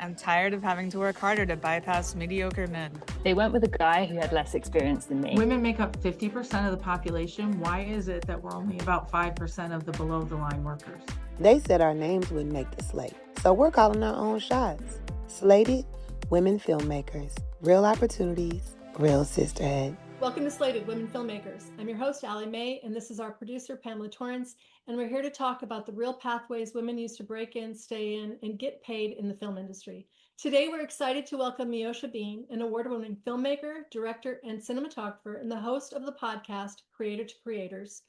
I'm tired of having to work harder to bypass mediocre men. They went with a guy who had less experience than me. Women make up 50% of the population. Why is it that we're only about 5% of the below the line workers? They said our names wouldn't make the slate, so we're calling our own shots. Slated, Women Filmmakers. Real opportunities, real sisterhood. Welcome to Slated, Women Filmmakers. I'm your host, Allie Mae, and this is our producer, Pamela Torrance, and we're here to talk about the real pathways women use to break in, stay in, and get paid in the film industry. Today, we're excited to welcome Meosha Bean, an award-winning filmmaker, director, and cinematographer, and the host of the podcast, Creator to Creators,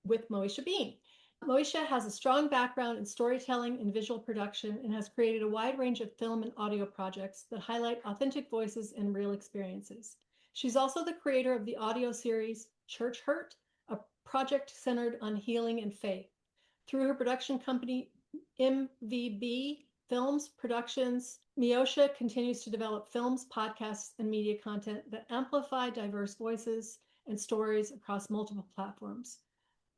with Meosha Bean. Meosha has a strong background in storytelling and visual production and has created a wide range of film and audio projects that highlight authentic voices and real experiences. She's also the creator of the audio series Church Hurt, a project centered on healing and faith. Through her production company, MVB Films Productions, Meosha continues to develop films, podcasts, and media content that amplify diverse voices and stories across multiple platforms.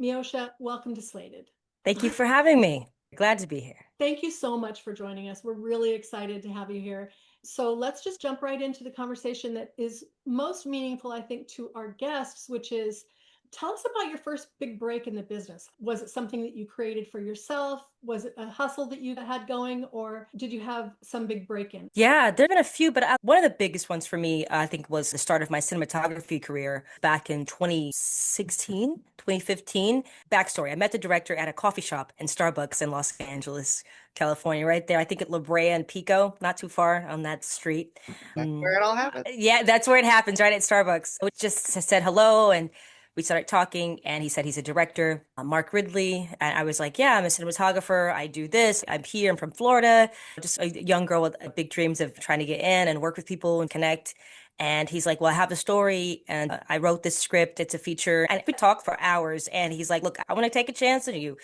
Meosha, welcome to Slated. Thank you for having me. Glad to be here. Thank you so much for joining us. We're really excited to have you here. So let's just jump right into the conversation that is most meaningful, I think, to our guests, which is, tell us about your first big break in the business. Was it something that you created for yourself? Was it a hustle that you had going, or did you have some big break in? Yeah, there have been a few, but one of the biggest ones for me, I think, was the start of my cinematography career back in 2016, 2015. Backstory, I met the director at a coffee shop in Starbucks in Los Angeles, California, right there. I think at La Brea and Pico, not too far on that street. That's where it all happens. Yeah, that's where it happens, right at Starbucks. We just said hello and we started talking, and he said he's a director, Mark Ridley. And I was like, yeah, I'm a cinematographer. I do this. I'm here. I'm from Florida. Just a young girl with big dreams of trying to get in and work with people and connect. And he's like, well, I have a story and I wrote this script. It's a feature. And we talked for hours. And he's like, look, I want to take a chance on you.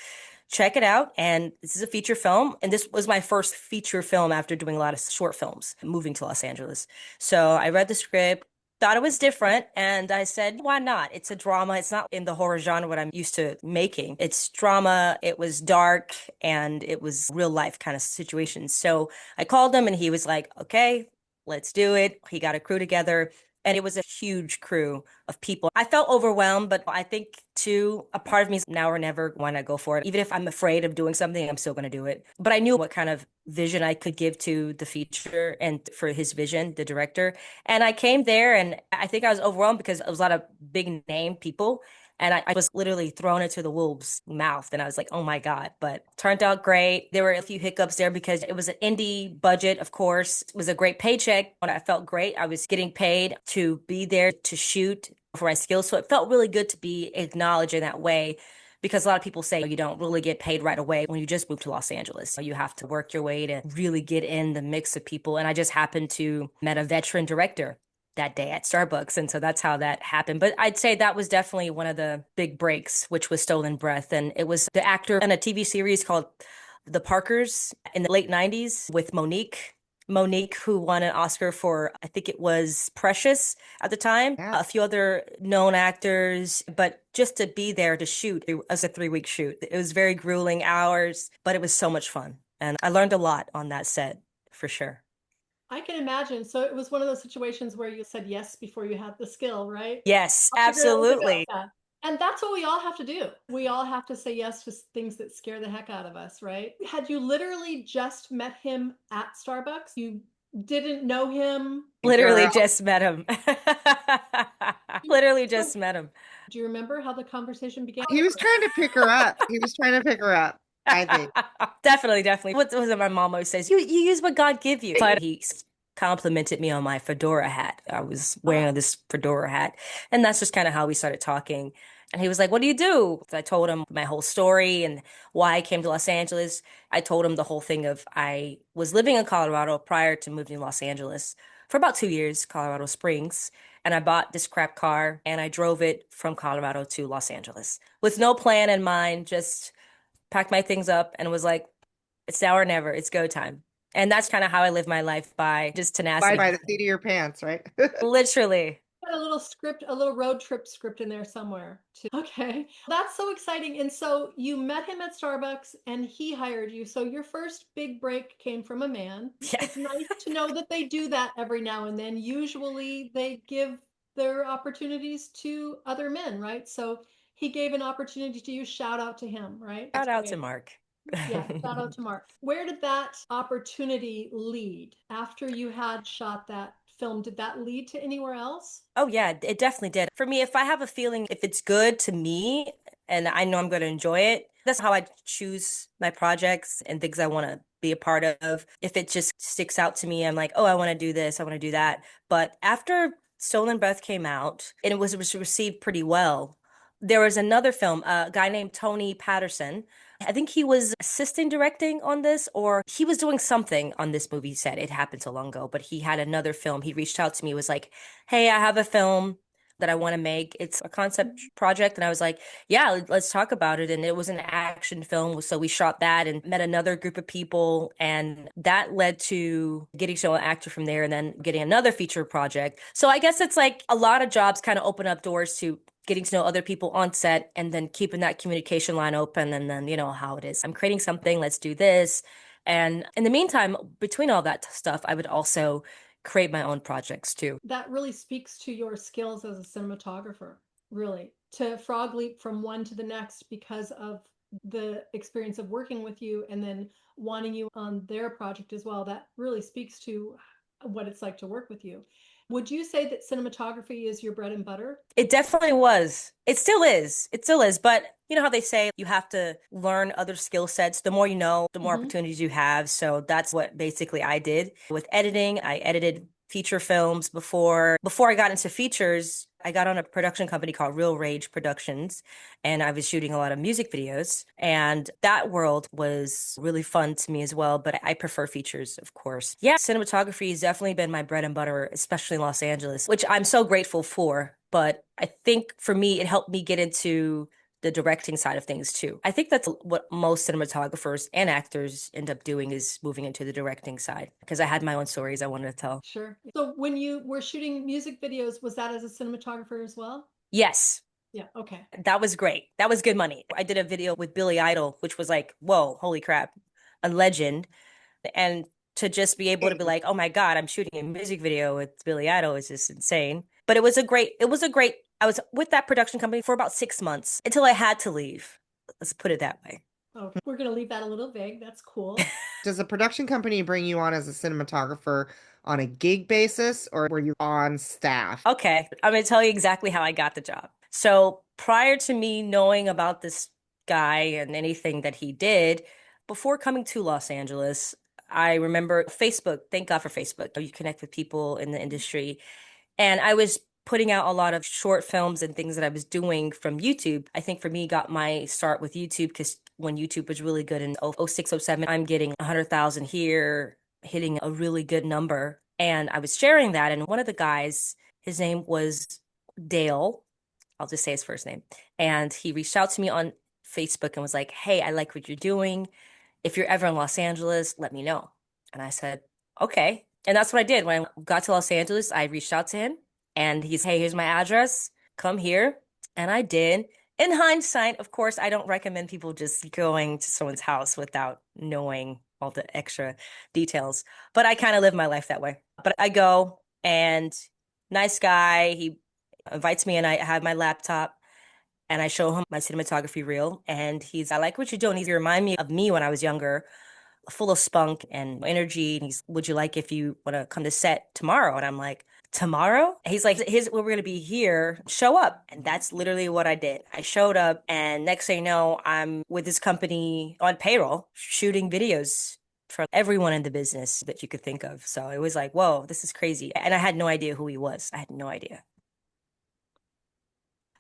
Check it out. And this is a feture film. And this was my first feature film after doing a lot of short films, moving to Los Angeles. So I read the script, thought it was different, and I said, why not? It's a drama. It's not in the horror genre what I'm used to making. It's drama. It was dark, and it was real life kind of situations. So I called him, and he was like, okay, let's do it. He got a crew together, and it was a huge crew of people. I felt overwhelmed, but I think too, a part of me is now or never. Why not go for it? Even if I'm afraid of doing something, I'm still going to do it. But I knew what kind of vision I could give to the feature and for his vision, the director. And I came there, and I think I was overwhelmed because it was a lot of big name people. And I was literally thrown into the wolves' mouth. And I was like, oh my God. But turned out great. There were a few hiccups there because it was an indie budget, of course. It was a great paycheck. But I felt great. I was getting paid to be there to shoot for my skills. So it felt really good to be acknowledged in that way. Because a lot of people say you don't really get paid right away when you just move to Los Angeles. You have to work your way to really get in the mix of people. And I just happened to met a veteran director that day at Starbucks. And so that's how that happened. But I'd say that was definitely one of the big breaks, which was Stolen Breath. And it was the actor in a TV series called The Parkers in the late 90s with Monique, who won an Oscar for, I think it was Precious at the time, Yeah. a few other known actors, but just to be there to shoot, it was a 3-week shoot. It was very grueling hours, but it was so much fun. And I learned a lot on that set, for sure. I can imagine. So it was one of those situations where you said yes before you had the skill, right? Yes, I'll figure out what to go. absolutely. Yeah. And that's what we all have to do. We all have to say yes to things that scare the heck out of us, right? Had you literally just met him at Starbucks? You didn't know him? Literally Girl. just met him. Literally just met him. Do you remember how the conversation began? He was trying to pick her up. I think. Definitely. What was it my mom always says? You use what God give you. But he complimented me on my fedora hat. I was wearing this fedora hat. And that's just kind of how we started talking. And he was like, what do you do? I told him my whole story and why I came to Los Angeles. I told him the whole thing of I was living in Colorado prior to moving to Los Angeles for about 2 years, Colorado Springs. And I bought this crap car and I drove it from Colorado to Los Angeles with no plan in mind, just packed my things up and was like, it's now or never, it's go time. And that's kind of how I live my life, by just tenacity. By the seat of your pants, right? Literally. got a little script, a little road trip script in there somewhere too. Okay. That's so exciting. And so you met him at Starbucks and he hired you. So your first big break came from a man. Yeah. It's nice to know that they do that every now and then. Usually they give their opportunities to other men, right? So he gave an opportunity to you. Shout out to him, right? Shout That's out to great. Mark. Yeah, shout out to Mark. Where did that opportunity lead after you had shot that film? Did that lead to anywhere else? Oh yeah, it definitely did. For me, if I have a feeling, if it's good to me and I know I'm going to enjoy it, that's how I choose my projects and things I want to be a part of. If it just sticks out to me, I'm like, oh, I want to do this, I want to do that. But after Stolen Breath came out and it was received pretty well, there was another film, a guy named Tony Patterson. I think he was assisting directing on this, or he was doing something on this movie set. It happened so long ago, but he had another film. He reached out to me, was like, hey, I have a film that I want to make. It's a concept project. And I was like, yeah, let's talk about it. And it was an action film. So we shot that and met another group of people. And that led to getting to know an actor from there and then getting another feature project. So I guess it's like a lot of jobs kind of open up doors to getting to know other people on set and then keeping that communication line open. And then, you know how it is. I'm creating something, let's do this. And in the meantime, between all that stuff, I would also create my own projects too. That really speaks to your skills as a cinematographer, really, to frog leap from one to the next because of the experience of working with you and then wanting you on their project as well. That really speaks to what it's like to work with you. Would you say that cinematography is your bread and butter? It definitely was. It still is. It still is. But you know how they say you have to learn other skill sets. The more you know, the more opportunities you have. So that's what basically I did with editing. I edited feature films before I got into features. I got on a production company called Real Rage Productions, and I was shooting a lot of music videos. And that world was really fun to me as well. But I prefer features, of course. Yeah, cinematography has definitely been my bread and butter, especially in Los Angeles, which I'm so grateful for. But I think for me, it helped me get into the directing side of things too. I think that's what most cinematographers and actors end up doing, is moving into the directing side, because I had my own stories I wanted to tell. Sure. So when you were shooting music videos, was that as a cinematographer as well? Yes, Yeah. Okay. that was great. That was good money. I did a video with Billy Idol, which was like, whoa, holy crap, a legend. And to just be able to be like, oh my God, I'm shooting a music video with Billy Idol is just insane. But I was with that production company for about 6 months until I had to leave. Let's put it that way. Oh, we're going to leave that a little vague. That's cool. Does the production company bring you on as a cinematographer on a gig basis, or were you on staff? Okay, I'm going to tell you exactly how I got the job. So prior to me knowing about this guy and anything that he did, before coming to Los Angeles, I remember Facebook. Thank God for Facebook. You connect with people in the industry. And I was putting out a lot of short films and things that I was doing from YouTube. I think for me, got my start with YouTube because when YouTube was really good in 06, 07, I'm getting 100,000 here, hitting a really good number. And I was sharing that. And one of the guys, his name was Dale. I'll just say his first name. And he reached out to me on Facebook and was like, hey, I like what you're doing. If you're ever in Los Angeles, let me know. And I said, okay. And that's what I did. When I got to Los Angeles, I reached out to him and he's, hey, here's my address. Come here. And I did. In hindsight, of course, I don't recommend people just going to someone's house without knowing all the extra details. But I kind of live my life that way. But I go and nice guy. He invites me and I have my laptop and I show him my cinematography reel. And I like what you're doing. He remind me of me when I was younger, full of spunk and energy. And he's, would you like if you want to come to set tomorrow? And I'm like, tomorrow? And he's like, here's where we're going to be here. Show up. And that's literally what I did. I showed up and next thing you know, I'm with this company on payroll shooting videos for everyone in the business that you could think of. So it was like, whoa, this is crazy. And I had no idea who he was. I had no idea.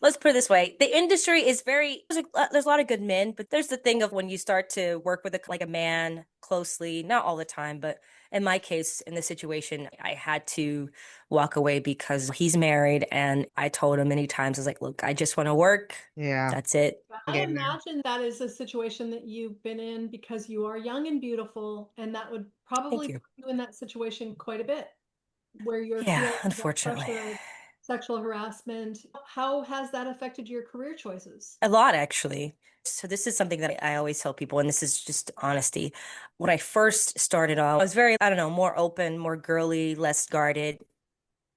Let's put it this way. The industry is there's a lot of good men, but there's the thing of when you start to work with a man closely, not all the time, but in my case, in this situation, I had to walk away because he's married. And I told him many times, I was like, look, I just want to work. Yeah. That's it. I imagine that is a situation that you've been in because you are young and beautiful, and that would probably Thank you. put you in that situation quite a bit where you're Yeah, feeling that unfortunately. pressure of sexual harassment. How has that affected your career choices? A lot, actually. So this is something that I always tell people, and this is just honesty. When I first started off, I was very, I don't know, more open, more girly, less guarded.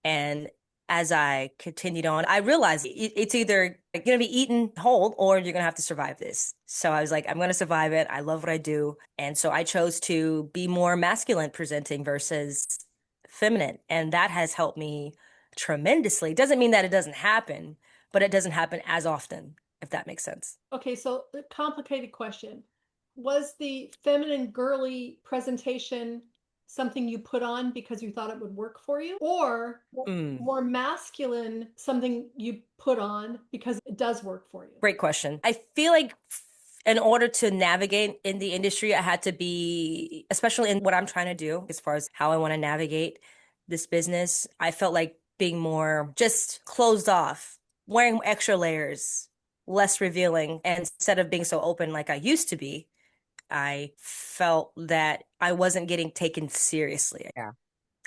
And as I continued on, I realized it's either going to be eaten whole or you're going to have to survive this. So I was like, I'm going to survive it. I love what I do. And so I chose to be more masculine presenting versus feminine. And that has helped me tremendously. Doesn't mean that it doesn't happen, but it doesn't happen as often, if that makes sense. Okay, so a complicated question. Was the feminine girly presentation something you put on because you thought it would work for you, or Mm. more masculine something you put on because it does work for you? Great question. I feel like in order to navigate in the industry, I had to be, especially in what I'm trying to do, as far as how I want to navigate this business, I felt like being more just closed off, wearing extra layers, less revealing. And instead of being so open like I used to be, I felt that I wasn't getting taken seriously. Yeah.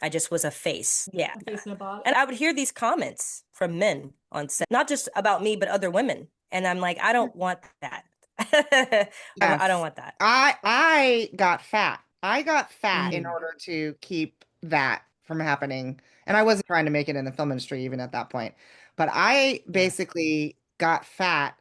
I just was a face. Yeah. A face in a box. And I would hear these comments from men on set, not just about me, but other women. And I'm like, I don't want that. I don't Yes. want that. I got fat. I got fat in Mm. order to keep that from happening. And I wasn't trying to make it in the film industry even at that point. But I Yeah. basically got fat.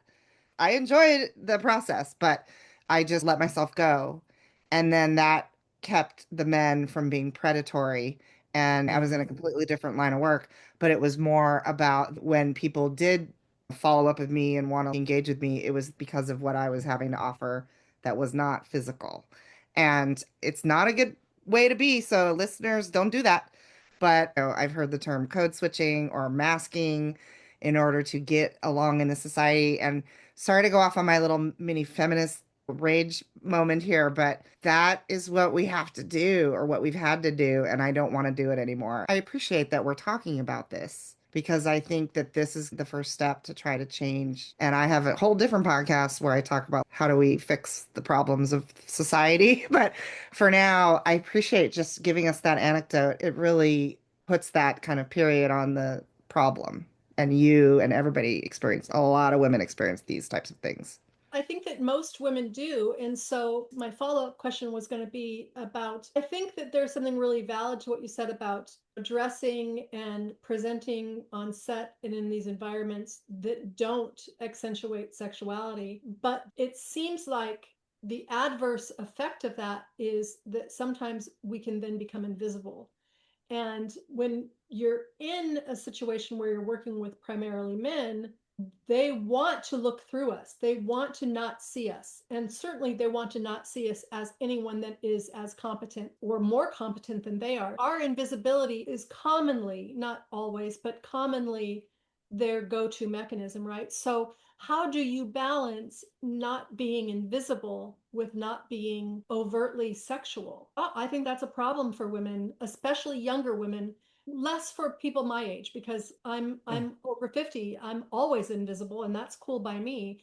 I enjoyed the process, but I just let myself go. And then that kept the men from being predatory. And I was in a Mm. completely different line of work, but it was more about when people did follow up with me and want to engage with me, it was because of what I was having to offer that was not physical. And it's not a good way to be. So, listeners, don't do that. But I've heard the term code switching or masking in order to get along in the society. And sorry to go off on my little mini feminist rage moment here, but that is what we have to do or what we've had to do. And I don't want to do it anymore. I appreciate that we're talking about this because I think that this is the first step to try to change. And I have a whole different podcast where I talk about how do we fix the problems of society. But for now, I appreciate just giving us that anecdote. It really puts that kind of period on the problem. And you and everybody experience, a lot of women experience these types of things. I think that most women do. And so my follow-up question was going to be about, I think that there's something really valid to what you said about addressing and presenting on set and in these environments that don't accentuate sexuality. But it seems like the adverse effect of that is that sometimes we can then become invisible. And when you're in a situation where you're working with primarily men, they want to look through us. They want to not see us. And certainly they want to not see us as anyone that is as competent or more competent than they are. Our invisibility is commonly, not always, but commonly their go-to mechanism, right? So how do you balance not being invisible with not being overtly sexual? Oh, I think that's a problem for women, especially younger women, less for people my age because I'm over 50. I'm always invisible and that's cool by me,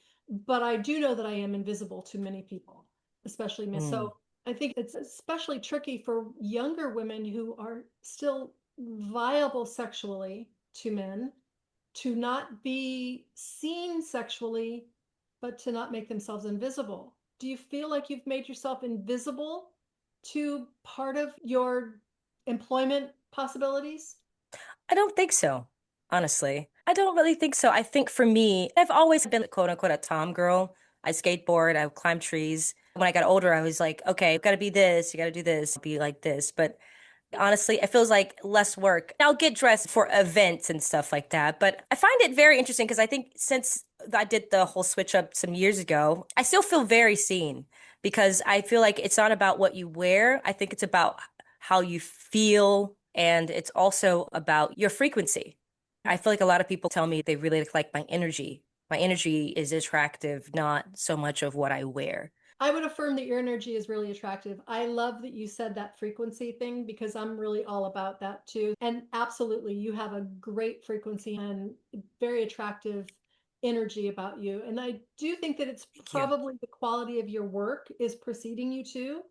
but I do know that I am invisible to many people, especially men. Mm. So I think it's especially tricky for younger women who are still viable sexually to men to not be seen sexually, but to not make themselves invisible. Do you feel like you've made yourself invisible to part of your employment possibilities? I don't think so, honestly. I don't really think so. I think for me, I've always been quote unquote a tom girl. I skateboard, I climb trees. When I got older, I was like, okay, you gotta be this, you gotta do this, be like this. But honestly, it feels like less work. I'll get dressed for events and stuff like that. But I find it very interesting because I think since I did the whole switch up some years ago, I still feel very seen because I feel like it's not about what you wear. I think it's about how you feel. And it's also about your frequency. I feel like a lot of people tell me they really like my energy. My energy is attractive, not so much of what I wear. I would affirm that your energy is really attractive. I love that you said that frequency thing because I'm really all about that too. And absolutely, you have a great frequency and very attractive energy about you. And I do think that it's Thank you. probably the quality of your work is preceding you too,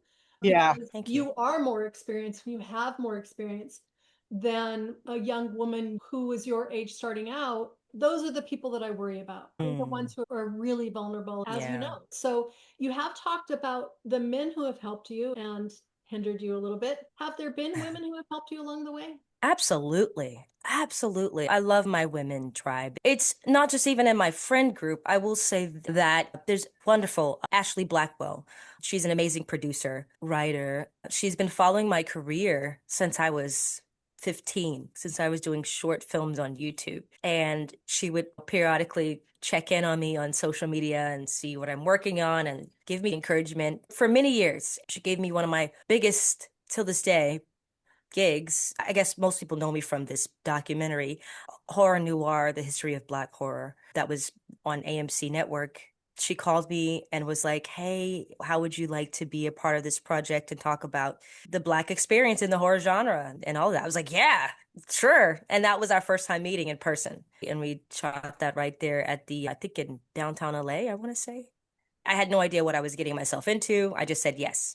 Yeah. because Thank you. you are more experienced, you have more experience. than a young woman who is your age starting out, those are the people that I worry about. They're the ones who are really vulnerable, as you Yeah. know. So you have talked about the men who have helped you and hindered you a little bit. Have there been women who have helped you along the way? Absolutely. Absolutely. I love my women tribe. It's not just even in my friend group. I will say that there's wonderful Ashley Blackwell. She's an amazing producer, writer. She's been following my career since I was 15, since I was doing short films on YouTube. And she would periodically check in on me on social media and see what I'm working on and give me encouragement for many years. She gave me one of my biggest, till this day, gigs. I guess most people know me from this documentary, Horror Noir, The History of Black Horror, that was on AMC Network. She called me and was like, hey, how would you like to be a part of this project and talk about the Black experience in the horror genre and all that? I was like, yeah, sure. And that was our first time meeting in person. And we shot that right there at I think in downtown LA, I want to say. I had no idea what I was getting myself into. I just said yes.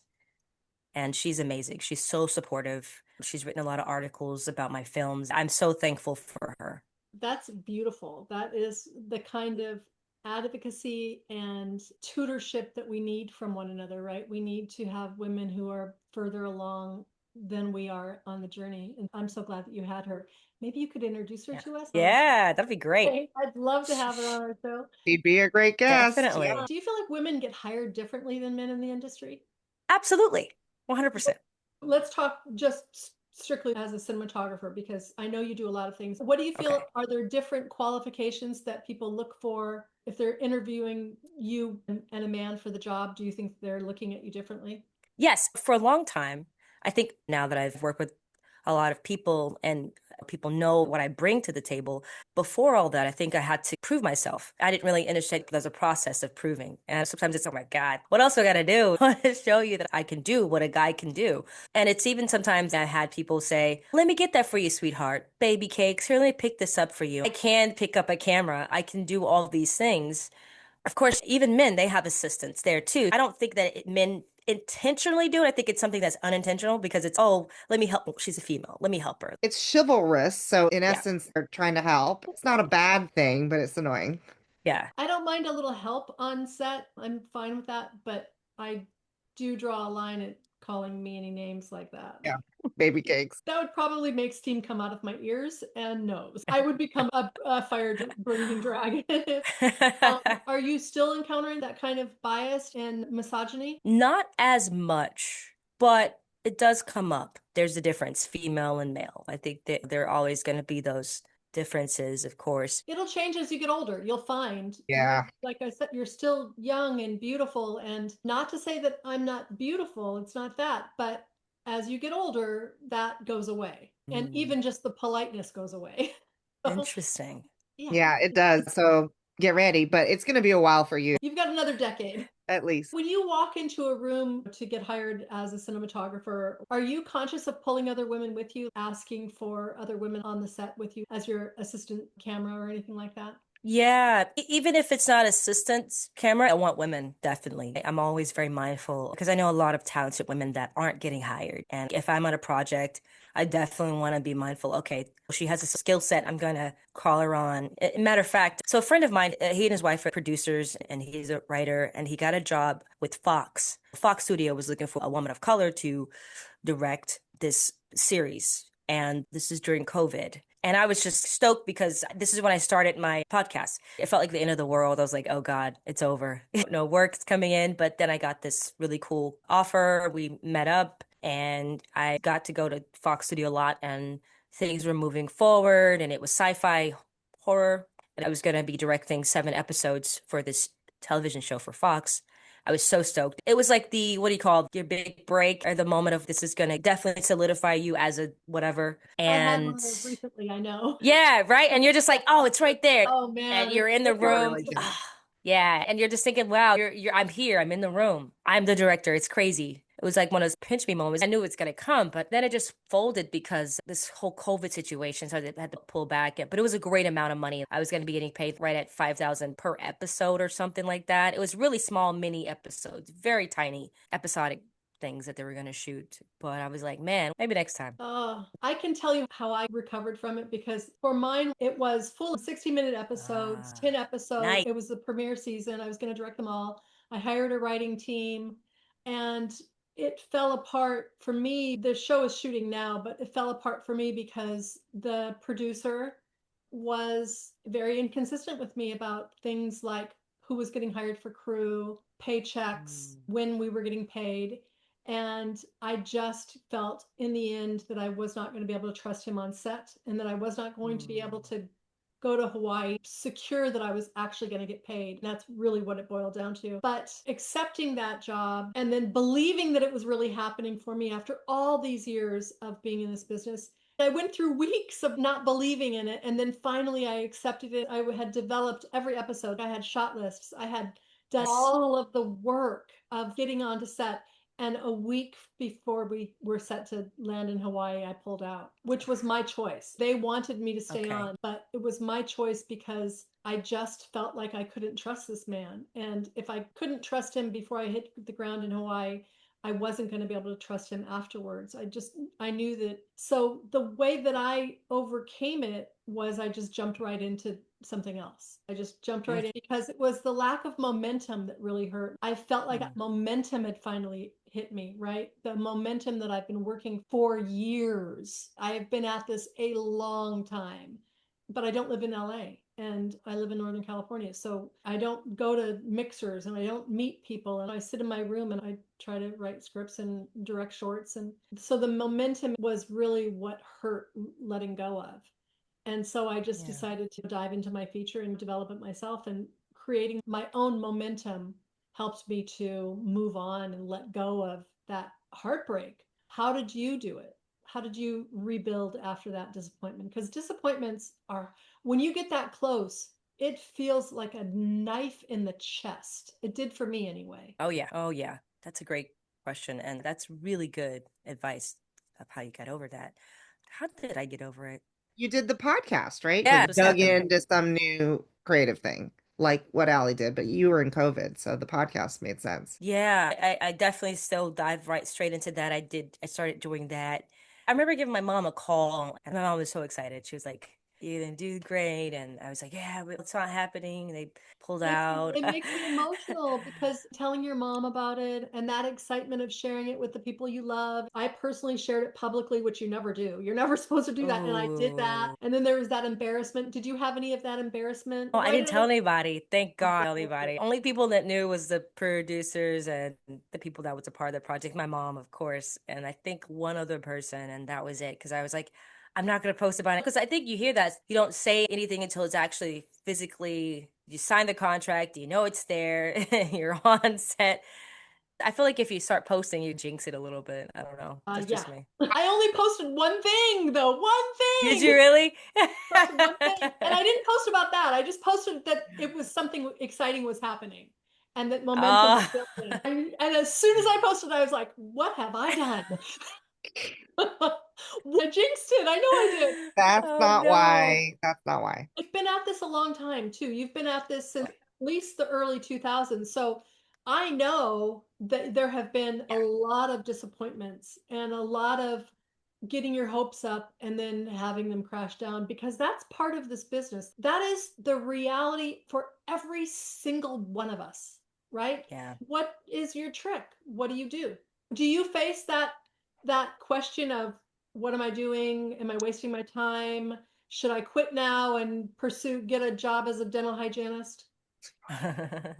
And she's amazing. She's so supportive. She's written a lot of articles about my films. I'm so thankful for her. That's beautiful. That is the kind of advocacy and tutorship that we need from one another, right? We need to have women who are further along than we are on the journey. And I'm so glad that you had her. Maybe you could introduce her to us. Yeah, that'd be great. Okay, I'd love to have her on our show. She'd be a great guest. Definitely. Yeah. Do you feel like women get hired differently than men in the industry? Absolutely. 100%. Let's talk just strictly as a cinematographer, because I know you do a lot of things. What do you feel are there different qualifications that people look for if they're interviewing you and a man for the job? Do you think they're looking at you differently? Yes, for a long time. I think now that I've worked with a lot of people and people know what I bring to the table, before all that, I think I had to prove myself. I didn't really understand there's a process of proving. And sometimes it's, oh my God, what else do I got to do? I want to show you that I can do what a guy can do. And it's even sometimes I had people say, let me get that for you, sweetheart. Baby cakes, here, let me pick this up for you. I can pick up a camera. I can do all these things. Of course, even men, they have assistants there too. I don't think that men intentionally do it. I think it's something that's unintentional because it's, oh, let me help. She's a female. Let me help her. It's chivalrous. So, in Yeah. essence, they're trying to help. It's not a bad thing, but it's annoying. Yeah. I don't mind a little help on set. I'm fine with that, but I do draw a line at calling me any names like that. Yeah. Baby cakes. That would probably make steam come out of my ears and nose. I would become a fire breathing dragon. Are you still encountering that kind of bias and misogyny? Not as much, but it does come up. There's a difference, female and male. I think that there are always going to be those differences, of course. It'll change as you get older. You'll find, Yeah. like I said, you're still young and beautiful. And not to say that I'm not beautiful, it's not that. But as you get older, that goes away. And even just the politeness goes away. So, Interesting. Yeah, it does. So, get ready, but it's going to be a while for you, You've got another decade. at least. When you walk into a room to get hired as a cinematographer, are you conscious of pulling other women with you, asking for other women on the set with you as your assistant camera or anything like that? Yeah, even if it's not assistance camera, I want women, definitely. I'm always very mindful because I know a lot of talented women that aren't getting hired. And if I'm on a project, I definitely want to be mindful. Okay, she has a skill set. I'm going to call her on. Matter of fact, so a friend of mine, he and his wife are producers and he's a writer and he got a job with Fox. Fox Studio was looking for a woman of color to direct this series. And this is during COVID. And I was just stoked because this is when I started my podcast. It felt like the end of the world. I was like, oh God, it's over. No work's coming in. But then I got this really cool offer. We met up and I got to go to Fox Studio a lot and things were moving forward and it was sci-fi horror. And I was going to be directing 7 episodes for this television show for Fox. I was so stoked. It was like what do you call it? Your big break or the moment of this is going to definitely solidify you as a whatever. I had one And of those recently, I know. yeah, right. And you're just like, oh, it's right there. Oh man. And you're in the it's room. really good. Yeah. And you're just thinking, wow, I'm here. I'm in the room. I'm the director. It's crazy. It was like one of those pinch me moments. I knew it's going to come, but then it just folded because this whole COVID situation. So I had to pull back. But it was a great amount of money. I was going to be getting paid right at $5,000 per episode or something like that. It was really small, mini episodes, very tiny episodic things that they were going to shoot. But I was like, man, maybe next time. I can tell you how I recovered from it, because for mine, it was full 60-minute episodes, 10 episodes. Nice. It was the premiere season. I was going to direct them all. I hired a writing team, and it fell apart for me. The show is shooting now, but it fell apart for me because the producer was very inconsistent with me about things like who was getting hired for crew, paychecks, when we were getting paid. And I just felt in the end that I was not going to be able to trust him on set, and that I was not going to be able to go to Hawaii, secure that I was actually going to get paid. And that's really what it boiled down to. But accepting that job and then believing that it was really happening for me after all these years of being in this business, I went through weeks of not believing in it. And then finally I accepted it. I had developed every episode. I had shot lists. I had done all of the work of getting onto set. And a week before we were set to land in Hawaii, I pulled out, which was my choice. They wanted me to stay on, but it was my choice because I just felt like I couldn't trust this man. And if I couldn't trust him before I hit the ground in Hawaii, I wasn't going to be able to trust him afterwards. I knew that. So the way that I overcame it was I just jumped right into something else. I just jumped right in, because it was the lack of momentum that really hurt. I felt like momentum had finally hit me, right? The momentum that I've been working for years. I have been at this a long time, but I don't live in LA. And I live in Northern California. So I don't go to mixers and I don't meet people. And I sit in my room and I try to write scripts and direct shorts. And so the momentum was really what hurt letting go of. And so I just decided to dive into my feature and develop it myself. And creating my own momentum helped me to move on and let go of that heartbreak. How did you do it? How did you rebuild after that disappointment? Because disappointments are, when you get that close, it feels like a knife in the chest. It did for me anyway. Oh, yeah. Oh, yeah. That's a great question. And that's really good advice of how you got over that. How did I get over it? You did the podcast, right? Yeah, Like just dug happened. into some new creative thing, like what Allie did, but you were in COVID, so the podcast made sense. Yeah, I definitely still dive right straight into that. I started doing that. I remember giving my mom a call, and my mom was so excited. She was like, "You're gonna do great." And I was like, "Yeah, but it's not happening." They pulled out. It makes me emotional, because telling your mom about it and that excitement of sharing it with the people you love. I personally shared it publicly, which you never do. You're never supposed to do that. And I did that. Ooh. And then there was that embarrassment. Did you have any of that embarrassment? Oh, I Why didn't did tell I? anybody. Thank God, Good. anybody. Only people that knew was the producers and the people that was a part of the project. My mom, of course, and I think one other person, and that was it. Because I was like, I'm not gonna post about it. Because I think you hear that you don't say anything until it's actually physically, you sign the contract, you know it's there, you're on set. I feel like if you start posting, you jinx it a little bit. I don't know. That's Yeah. just me. I only posted one thing though. One Did thing. you really? Posted one thing. And I didn't post about that. I just posted that it was something exciting was happening and that momentum was Oh. building. And as soon as I posted, I was like, what have I done? I jinxed it. I know I did. That's Oh not no. why. That's not why. You've been at this a long time too. You've been at this since at least the early 2000s. So I know that there have been a lot of disappointments and a lot of getting your hopes up and then having them crash down, because that's part of this business. That is the reality for every single one of us, right? Yeah. What is your trick? What do you do? Do you face that question of what am I doing? Am I wasting my time? Should I quit now and get a job as a dental hygienist? I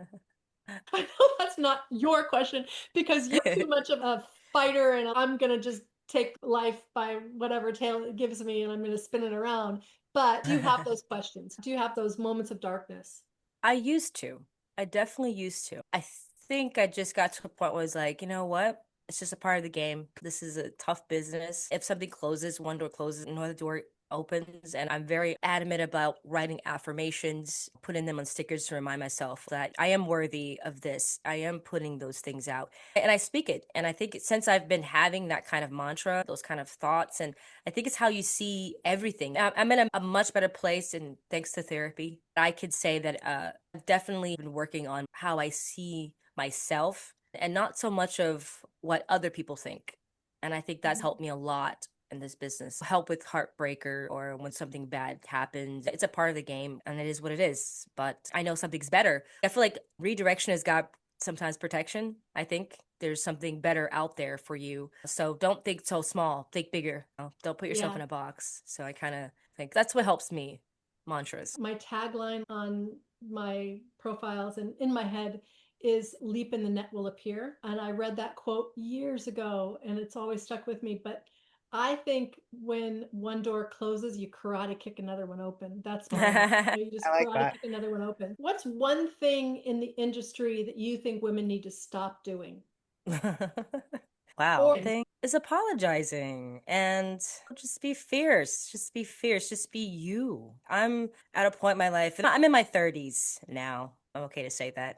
know that's not your question, because you're too much of a fighter and I'm going to just take life by whatever tail it gives me and I'm going to spin it around. But do you have those questions? Do you have those moments of darkness? I used to. I definitely used to. I think I just got to a point where I was like, you know what? It's just a part of the game. This is a tough business. If something closes, one door closes, another door opens. And I'm very adamant about writing affirmations, putting them on stickers to remind myself that I am worthy of this. I am putting those things out. And I speak it. And I think since I've been having that kind of mantra, those kind of thoughts, and I think it's how you see everything. I'm in a much better place, and thanks to therapy, I could say that I've definitely been working on how I see myself, and not so much of what other people think. And I think that's helped me a lot in this business. Help with heartbreaker or when something bad happens. It's a part of the game and it is what it is. But I know something's better. I feel like redirection has got sometimes protection. I think there's something better out there for you. So don't think so small, think bigger. Don't put yourself Yeah. in a box. So I kind of think that's what helps me. Mantras. My tagline on my profiles and in my head is leap and the net will appear. And I read that quote years ago and it's always stuck with me. But I think when one door closes, you karate kick another one open. That's my, you just I like karate that. kick another one open. What's one thing in the industry that you think women need to stop doing? Wow. Or Thing is apologizing and just be fierce. Just be fierce. Just be you. I'm at a point in my life, and I'm in my 30s now. I'm okay to say that.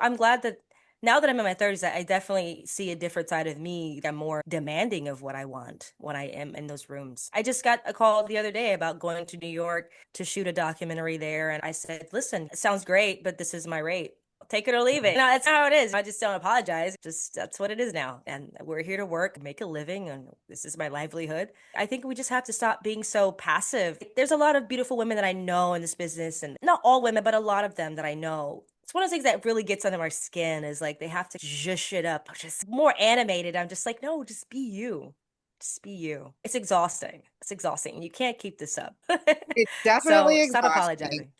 I'm glad that now that I'm in my 30s, I definitely see a different side of me. I'm more demanding of what I want when I am in those rooms. I just got a call the other day about going to New York to shoot a documentary there. And I said, listen, it sounds great, but this is my rate. Take it or leave it. No, that's how it is. I just don't apologize. Just that's what it is now. And we're here to work, make a living, and this is my livelihood. I think we just have to stop being so passive. There's a lot of beautiful women that I know in this business, and not all women, but a lot of them that I know. It's one of those things that really gets under my skin is like they have to zhush it up, just more animated. I'm just like, no, just be you. Just be you. It's exhausting. It's exhausting. You can't keep this up. It's So definitely stop exhausting. apologizing.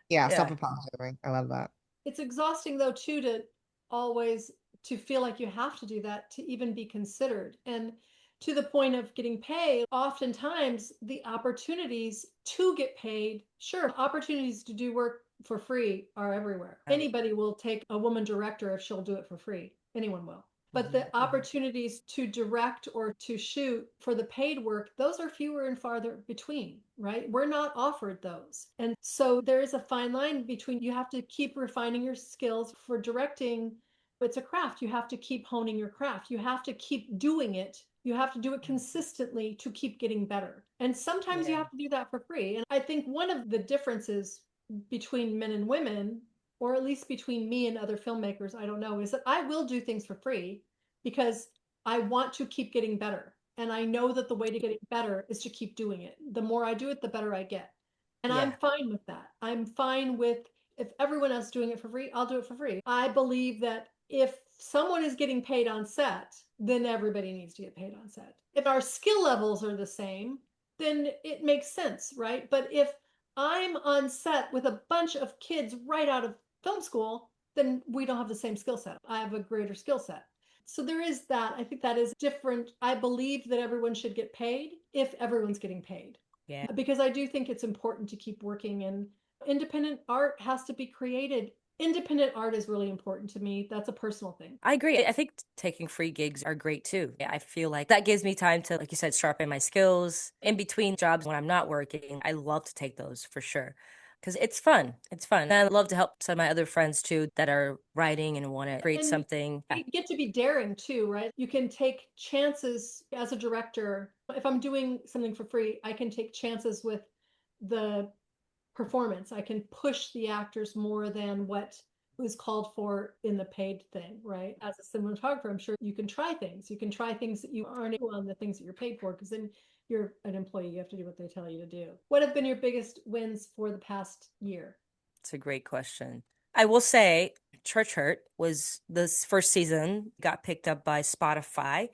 Yeah, stop Yeah. apologizing. I love that. it's exhausting though too to always to feel like you have to do that to even be considered. And to the point of getting paid, oftentimes the opportunities to get paid, sure, opportunities to do work for free are everywhere. Anybody will take a woman director if she'll do it for free. Anyone will. But the opportunities to direct or to shoot for the paid work, those are fewer and farther between, right? We're not offered those. And so there is a fine line between you have to keep refining your skills for directing. It's a craft. You have to keep honing your craft. You have to keep doing it. You have to do it consistently to keep getting better. And sometimes you Yeah. have to do that for free. And I think one of the differences between men and women, or at least between me and other filmmakers, I don't know, is that I will do things for free because I want to keep getting better. And I know that the way to get better is to keep doing it. The more I do it, the better I get. And I'm Yeah. fine with that. I'm fine with if everyone else is doing it for free, I'll do it for free. I believe that if someone is getting paid on set, then everybody needs to get paid on set. If our skill levels are the same, then it makes sense, right? But if I'm on set with a bunch of kids right out of film school, then we don't have the same skill set. I have a greater skill set. So there is that. I think that is different. I believe that everyone should get paid if everyone's getting paid. Yeah. Because I do think it's important to keep working, and independent art has to be created. Independent art is really important to me. That's a personal thing. I agree. I think taking free gigs are great too. I feel like that gives me time to, like you said, sharpen my skills in between jobs when I'm not working. I love to take those for sure because it's fun. It's fun. And I love to help some of my other friends too that are writing and want to create And something. you get to be daring too, right? You can take chances as a director. If I'm doing something for free, I can take chances with the performance. I can push the actors more than what is called for in the paid thing, right? As a cinematographer, I'm sure you can try things. You can try things that you aren't able on the things that you're paid for, because then you're an employee. You have to do what they tell you to do. What have been your biggest wins for the past year? It's a great question. I will say Church Hurt was this first season got picked up by Spotify,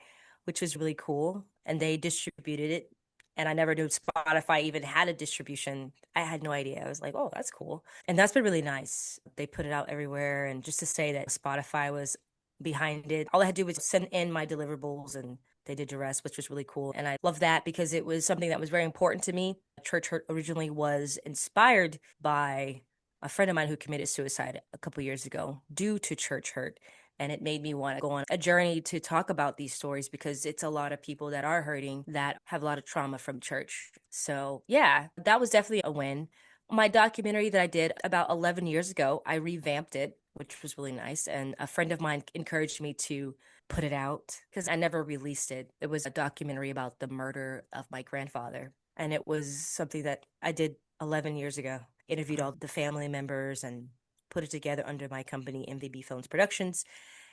which was really cool. And they distributed it. And I never knew Spotify even had a distribution. I had no idea. I was like, oh, that's cool. And that's been really nice. They put it out everywhere. And just to say that Spotify was behind it, all I had to do was send in my deliverables and they did the rest, which was really cool. And I love that because it was something that was very important to me. Church Hurt originally was inspired by a friend of mine who committed suicide a couple years ago due to church hurt. And it made me want to go on a journey to talk about these stories because it's a lot of people that are hurting that have a lot of trauma from church. So, yeah, that was definitely a win. My documentary that I did about 11 years ago, I revamped it, which was really nice. And a friend of mine encouraged me to put it out because I never released it. It was a documentary about the murder of my grandfather. And it was something that I did 11 years ago. Interviewed all the family members and put it together under my company, MVB Films Productions.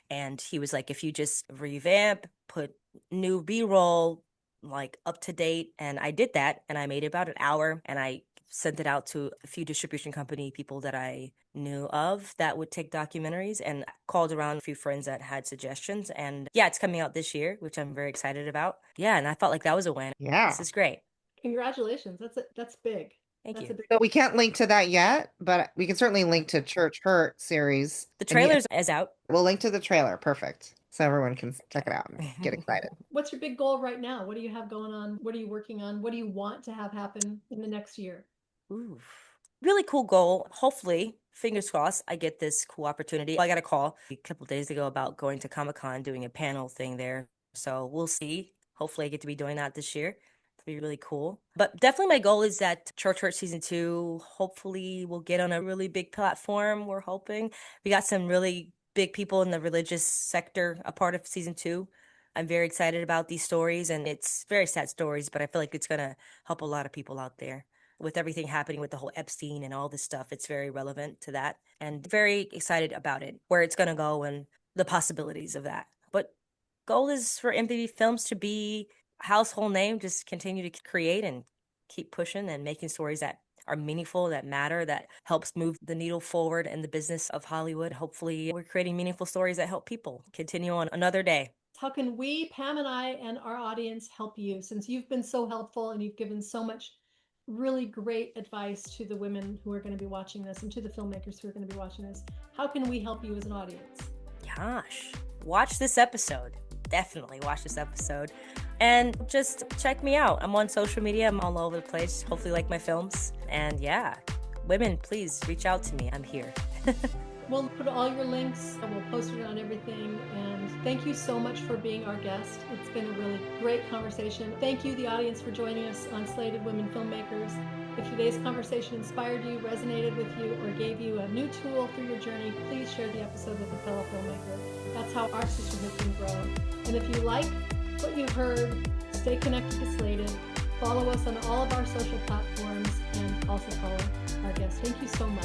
And he was like, if you just revamp, put new B-roll, like up to date. And I did that, and I made it about an hour, and I sent it out to a few distribution company people that I knew of that would take documentaries, and called around a few friends that had suggestions. And yeah, it's coming out this year, which I'm very excited about. Yeah, and I felt like that was a win. Yeah. This is great. Congratulations. That's big. Thank That's you. a big So we can't link to that yet, but we can certainly link to Church Hurt series. The And trailer's is out. we'll link to the trailer. Perfect. So everyone can check it out and get excited. What's your big goal right now? What do you have going on? What are you working on? What do you want to have happen in the next year? Ooh, really cool goal. Hopefully, fingers crossed, I get this cool opportunity. I got a call a couple days ago about going to Comic-Con, doing a panel thing there. So we'll see. Hopefully, I get to be doing that this year. It'll be really cool. But definitely my goal is that Church Hurt Season 2, hopefully we'll get on a really big platform. We're hoping. We got some really big people in the religious sector a part of Season 2. I'm very excited about these stories, and it's very sad stories, but I feel like it's going to help a lot of people out there. With everything happening with the whole Epstein and all this stuff, it's very relevant to that, and very excited about it, where it's going to go and the possibilities of that. But goal is for MVB Films to be a household name, just continue to create and keep pushing and making stories that are meaningful, that matter, that helps move the needle forward in the business of Hollywood. Hopefully we're creating meaningful stories that help people continue on another day. How can we, Pam and I, and our audience help you, since you've been so helpful and you've given so much really great advice to the women who are going to be watching this and to the filmmakers who are going to be watching this? How can we help you as an audience? Gosh, watch this episode. Definitely watch this episode. And just check me out. I'm on social media. I'm all over the place. Hopefully like my films. And yeah, women, please reach out to me. I'm here. We'll put all your links and we'll post it on everything. And thank you so much for being our guest. It's been a really great conversation. Thank you, the audience, for joining us on Slated Women Filmmakers. If today's conversation inspired you, resonated with you, or gave you a new tool for your journey, please share the episode with a fellow filmmaker. That's how our sisterhood can grow. And if you like what you heard, stay connected to Slated. Follow us on all of our social platforms and also follow our guests. Thank you so much.